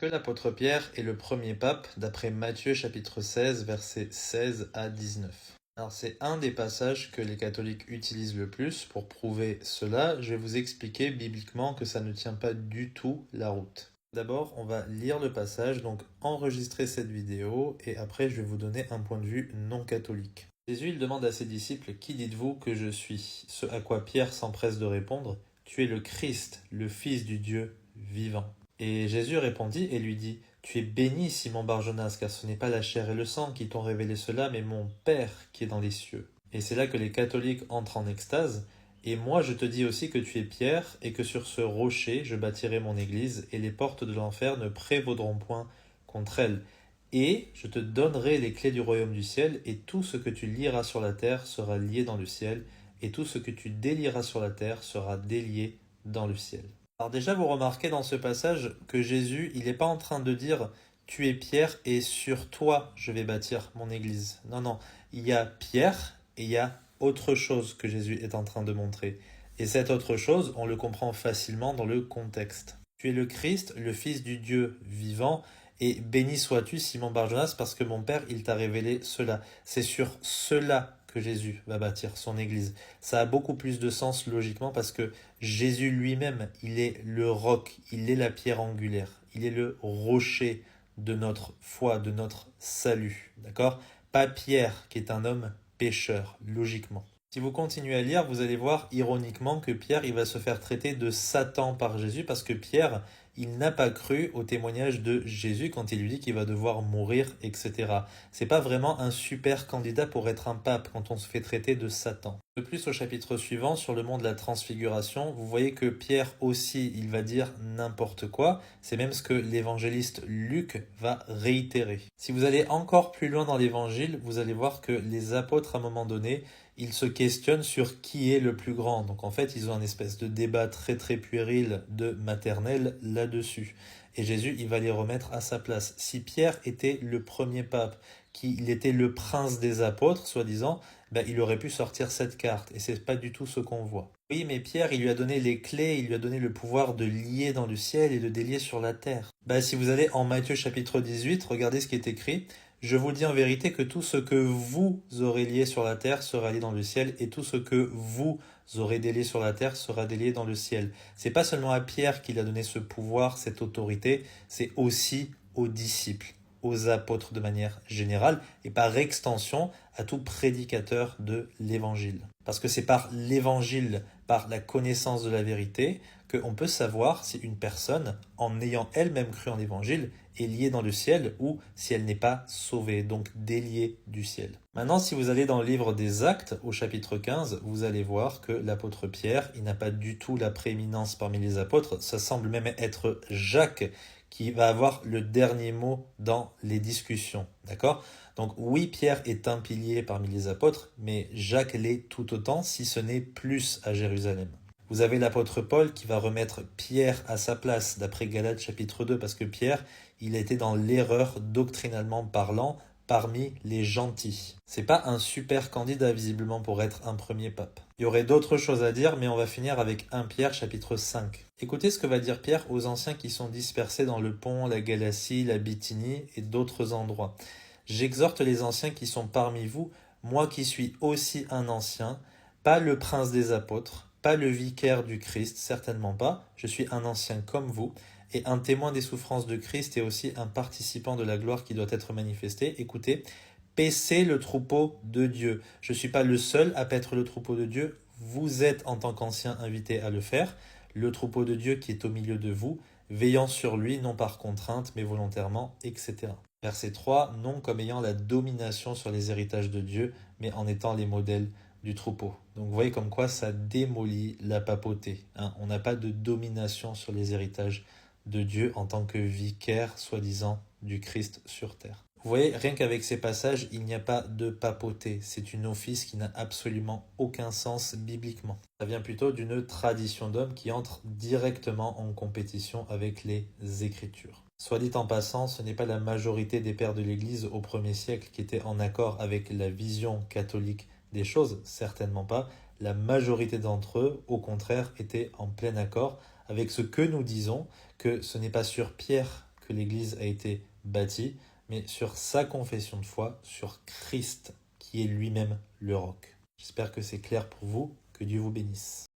Que l'apôtre Pierre est le premier pape, d'après Matthieu chapitre 16, versets 16 à 19. Alors c'est un des passages que les catholiques utilisent le plus. Pour prouver cela, je vais vous expliquer bibliquement que ça ne tient pas du tout la route. D'abord, on va lire le passage, donc enregistrer cette vidéo, et après je vais vous donner un point de vue non catholique. Jésus, il demande à ses disciples, « Qui dites-vous que je suis ?» Ce à quoi Pierre s'empresse de répondre, « Tu es le Christ, le Fils du Dieu vivant. » Et Jésus répondit et lui dit, « Tu es béni, Simon Bar-Jonas, car ce n'est pas la chair et le sang qui t'ont révélé cela, mais mon Père qui est dans les cieux. » Et c'est là que les catholiques entrent en extase. « Et moi je te dis aussi que tu es Pierre, et que sur ce rocher je bâtirai mon église, et les portes de l'enfer ne prévaudront point contre elle. Et je te donnerai les clés du royaume du ciel, et tout ce que tu lieras sur la terre sera lié dans le ciel, et tout ce que tu délieras sur la terre sera délié dans le ciel. » Alors déjà, vous remarquez dans ce passage que Jésus, il n'est pas en train de dire « Tu es Pierre et sur toi je vais bâtir mon église ». Non, non, il y a Pierre et il y a autre chose que Jésus est en train de montrer. Et cette autre chose, on le comprend facilement dans le contexte. Tu es le Christ, le Fils du Dieu vivant, et béni sois-tu, Simon Bar-Jonas, parce que mon Père, il t'a révélé cela. C'est sur cela que Jésus va bâtir son église. Ça a beaucoup plus de sens logiquement parce que Jésus lui-même, il est le roc, il est la pierre angulaire, il est le rocher de notre foi, de notre salut, d'accord? Pas Pierre qui est un homme pécheur, logiquement. Si vous continuez à lire, vous allez voir ironiquement que Pierre, il va se faire traiter de Satan par Jésus parce que Pierre, il n'a pas cru au témoignage de Jésus quand il lui dit qu'il va devoir mourir, etc. C'est pas vraiment un super candidat pour être un pape quand on se fait traiter de Satan. De plus, au chapitre suivant, sur le mont de la transfiguration, vous voyez que Pierre aussi, il va dire n'importe quoi. C'est même ce que l'évangéliste Luc va réitérer. Si vous allez encore plus loin dans l'évangile, vous allez voir que les apôtres, à un moment donné, ils se questionnent sur qui est le plus grand. Donc en fait, ils ont un espèce de débat très très puéril de maternelle là-dessus. Et Jésus, il va les remettre à sa place. Si Pierre était le premier pape, qu'il était le prince des apôtres, soi-disant, ben, il aurait pu sortir cette carte. Et c'est pas du tout ce qu'on voit. Oui, mais Pierre, il lui a donné les clés, il lui a donné le pouvoir de lier dans le ciel et de délier sur la terre. Ben, si vous allez en Matthieu chapitre 18, regardez ce qui est écrit. Je vous dis en vérité que tout ce que vous aurez lié sur la terre sera lié dans le ciel, et tout ce que vous aurez délié sur la terre sera délié dans le ciel. C'est pas seulement à Pierre qu'il a donné ce pouvoir, cette autorité, c'est aussi aux disciples, aux apôtres de manière générale, et par extension à tout prédicateur de l'évangile. Parce que c'est par l'évangile, par la connaissance de la vérité, qu'on peut savoir si une personne, en ayant elle-même cru en l'évangile, est liée dans le ciel ou si elle n'est pas sauvée, donc déliée du ciel. Maintenant, si vous allez dans le livre des Actes, au chapitre 15, vous allez voir que l'apôtre Pierre, il n'a pas du tout la prééminence parmi les apôtres. Ça semble même être Jacques qui va avoir le dernier mot dans les discussions. D'accord? Donc oui, Pierre est un pilier parmi les apôtres, mais Jacques l'est tout autant, si ce n'est plus à Jérusalem. Vous avez l'apôtre Paul qui va remettre Pierre à sa place, d'après Galates chapitre 2, parce que Pierre, il était dans l'erreur doctrinalement parlant parmi les gentils. C'est pas un super candidat visiblement pour être un premier pape. Il y aurait d'autres choses à dire, mais on va finir avec 1 Pierre chapitre 5. Écoutez ce que va dire Pierre aux anciens qui sont dispersés dans le Pont, la Galatie, la Bithynie et d'autres endroits. J'exhorte les anciens qui sont parmi vous, moi qui suis aussi un ancien, pas le prince des apôtres, pas le vicaire du Christ, certainement pas, je suis un ancien comme vous, et un témoin des souffrances de Christ et aussi un participant de la gloire qui doit être manifestée. Écoutez, paissez le troupeau de Dieu. Je ne suis pas le seul à paître le troupeau de Dieu, vous êtes en tant qu'ancien invité à le faire, le troupeau de Dieu qui est au milieu de vous, veillant sur lui, non par contrainte, mais volontairement, etc. Verset 3, non comme ayant la domination sur les héritages de Dieu, mais en étant les modèles du troupeau. Donc vous voyez comme quoi ça démolit la papauté. On n'a pas de domination sur les héritages de Dieu en tant que vicaire, soi-disant, du Christ sur terre. Vous voyez, rien qu'avec ces passages, il n'y a pas de papauté. C'est une office qui n'a absolument aucun sens bibliquement. Ça vient plutôt d'une tradition d'homme qui entre directement en compétition avec les Écritures. Soit dit en passant, ce n'est pas la majorité des pères de l'Église au 1er siècle qui étaient en accord avec la vision catholique des choses, certainement pas. La majorité d'entre eux, au contraire, étaient en plein accord avec ce que nous disons, que ce n'est pas sur Pierre que l'Église a été bâtie, mais sur sa confession de foi, sur Christ, qui est lui-même le roc. J'espère que c'est clair pour vous. Que Dieu vous bénisse.